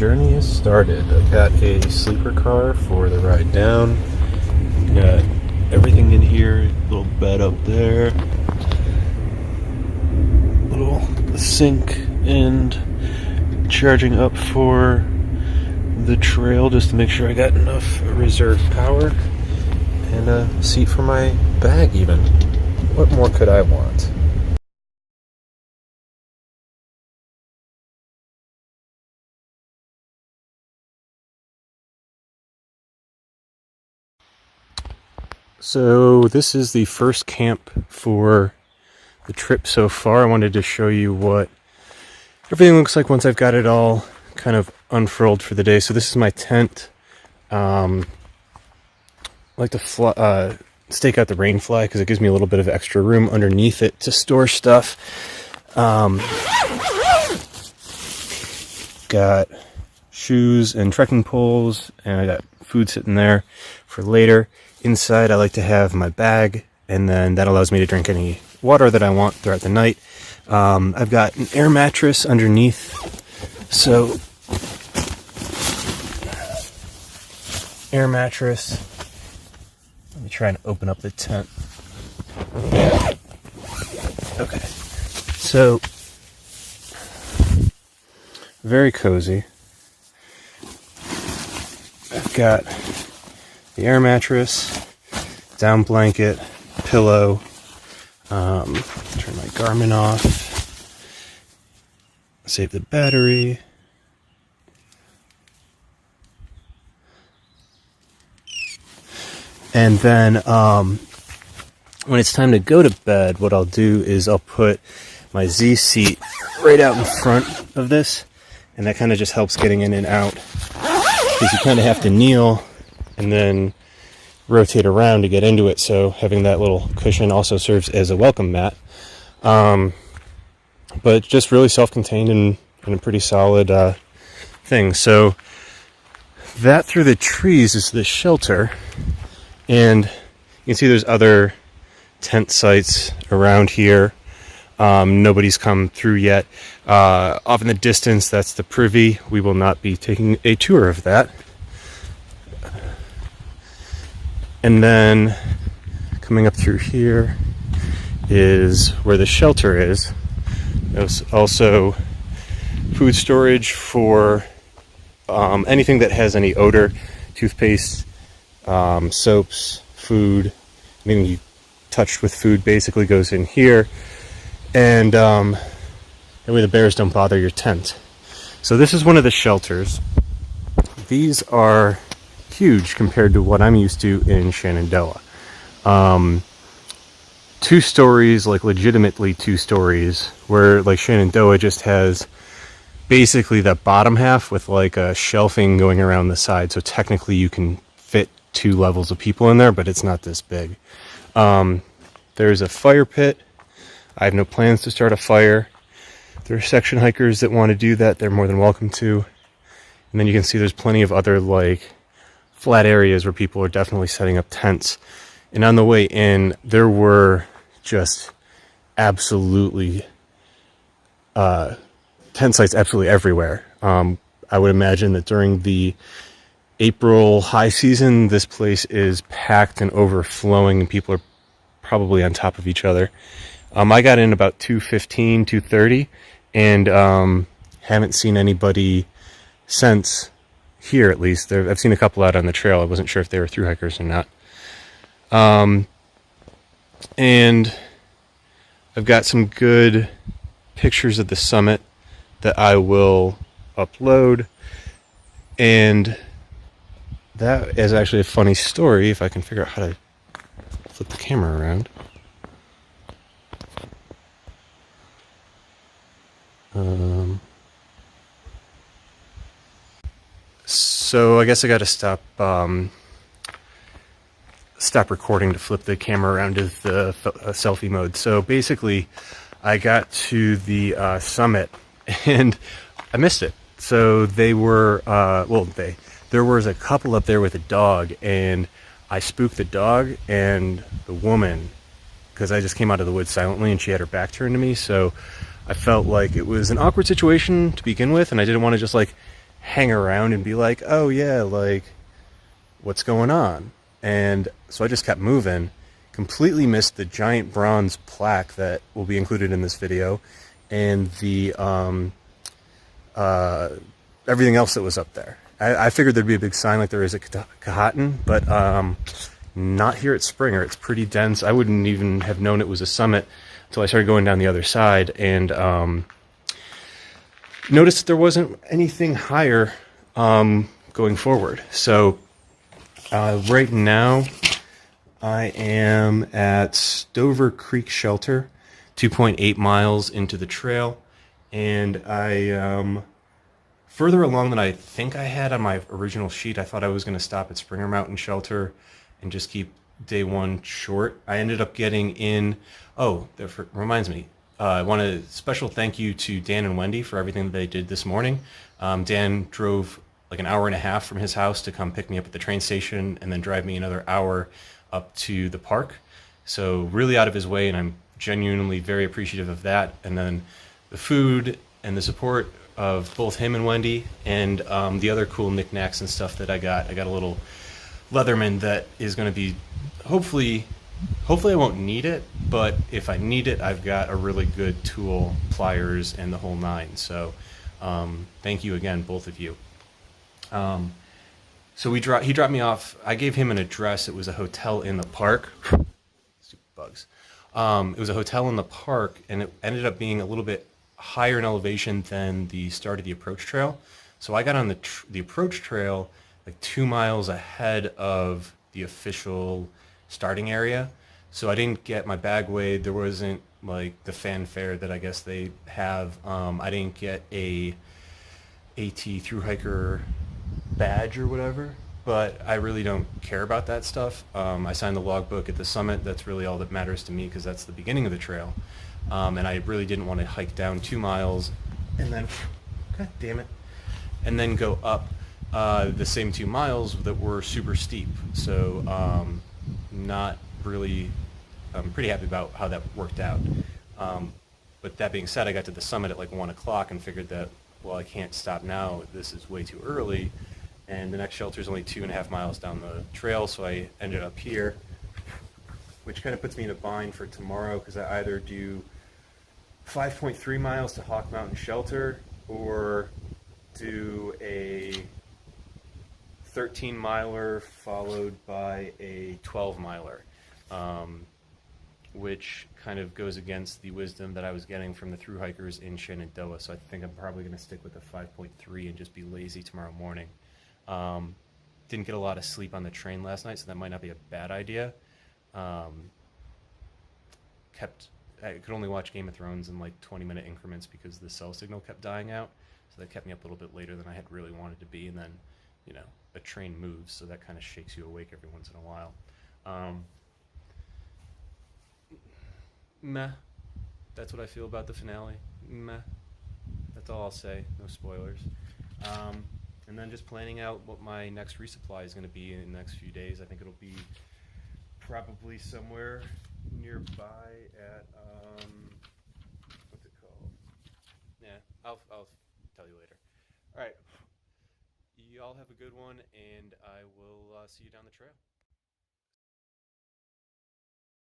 journey is started. I've got a sleeper car for the ride down. Got everything in here, little bed up there, little sink, and charging up for the trail just to make sure I got enough reserve power, and a seat for my bag even. What more could I want? So this is the first camp for the trip so far. I wanted to show you what everything looks like once I've got it all kind of unfurled for the day. So this is my tent. I like to stake out the rain fly because it gives me a little bit of extra room underneath it to store stuff. Got shoes and trekking poles, and I got food sitting there for later. Inside, I like to have my bag, and then that allows me to drink any water that I want throughout the night. I've got an air mattress underneath, so air mattress. Let me try and open up the tent. Okay, so very cozy. I've got the air mattress, down blanket, pillow, turn my Garmin off, save the battery, and then when it's time to go to bed, what I'll do is I'll put my Z seat right out in front of this, and that kind of just helps getting in and out, because you kind of have to kneel and then rotate around to get into it, so having that little cushion also serves as a welcome mat. But just really self-contained and a pretty solid thing. So that through the trees is the shelter, and you can see there's other tent sites around here. Nobody's come through yet. Off in the distance, that's the privy. We will not be taking a tour of that. And then coming up through here is where the shelter is. There's also food storage for anything that has any odor, toothpaste, soaps, food, anything you touched with food basically goes in here. And that way the bears don't bother your tent. So this is one of the shelters. These are huge compared to what I'm used to in Shenandoah. 2 stories, like legitimately 2 stories, where like Shenandoah just has basically the bottom half with like a shelving going around the side, so technically you can fit 2 levels of people in there, but it's not this big. There's a fire pit. I have no plans to start a fire. There are section hikers that want to do that. They're more than welcome to. And then you can see there's plenty of other like flat areas where people are definitely setting up tents. And on the way in, there were just absolutely tent sites absolutely everywhere. I would imagine that during the April high season, this place is packed and overflowing, and people are probably on top of each other. I got in about 2:15, 2:30, and haven't seen anybody since. Here, at least. I've seen a couple out on the trail. I wasn't sure if they were thru hikers or not. And I've got some good pictures of the summit that I will upload. And that is actually a funny story, if I can figure out how to flip the camera around. So I guess I got to stop recording to flip the camera around to the selfie mode. So basically, I got to the summit and I missed it. So they were there was a couple up there with a dog, and I spooked the dog and the woman because I just came out of the woods silently and she had her back turned to me. So I felt like it was an awkward situation to begin with, and I didn't want to just like hang around and be like, oh yeah, like, what's going on? And so I just kept moving, completely missed the giant bronze plaque that will be included in this video, and the everything else that was up there. I figured there'd be a big sign like there is at Kehatan, but not here at Springer. It's pretty dense. I wouldn't even have known it was a summit until I started going down the other side, and noticed that there wasn't anything higher going forward. So right now I am at Stover Creek Shelter, 2.8 miles into the trail, and I am further along than I think I had on my original sheet. I thought I was going to stop at Springer Mountain Shelter and just keep day one short. I ended up getting in. Oh, that reminds me. I want a special thank you to Dan and Wendy for everything that they did this morning. Dan drove like an hour and a half from his house to come pick me up at the train station and then drive me another hour up to the park. So really out of his way, and I'm genuinely very appreciative of that. And then the food and the support of both him and Wendy, and the other cool knickknacks and stuff that I got. I got a little Leatherman that is going to be hopefully I won't need it, but if I need it, I've got a really good tool, pliers, and the whole nine. So thank you again, both of you. So he dropped me off. I gave him an address. It was a hotel in the park. Stupid bugs. It was a hotel in the park, and it ended up being a little bit higher in elevation than the start of the approach trail. So I got on the approach trail like 2 miles ahead of the official starting area. So I didn't get my bag weighed. There wasn't like the fanfare that I guess they have. I didn't get a AT through hiker badge or whatever, but I really don't care about that stuff. I signed the logbook at the summit. That's really all that matters to me because that's the beginning of the trail. And I really didn't want to hike down 2 miles and then, god damn it, and then go up the same 2 miles that were super steep. So not really, I'm pretty happy about how that worked out. But that being said, I got to the summit at like 1 o'clock and figured that, well, I can't stop now. This is way too early. And the next shelter is only 2.5 miles down the trail, so I ended up here, which kind of puts me in a bind for tomorrow because I either do 5.3 miles to Hawk Mountain Shelter or do a 13-miler followed by a 12-miler, which kind of goes against the wisdom that I was getting from the thru hikers in Shenandoah. So I think I'm probably going to stick with the 5.3 and just be lazy tomorrow morning. Didn't get a lot of sleep on the train last night, so that might not be a bad idea. I could only watch Game of Thrones in like 20-minute increments because the cell signal kept dying out. So that kept me up a little bit later than I had really wanted to be. And then, you know, a train moves, so that kind of shakes you awake every once in a while. Meh. That's what I feel about the finale. Meh. That's all I'll say. No spoilers. And then just planning out what my next resupply is going to be in the next few days. I think it'll be probably somewhere nearby at, what's it called? Yeah, I'll tell you later. All right. Y'all have a good one, and I will see you down the trail.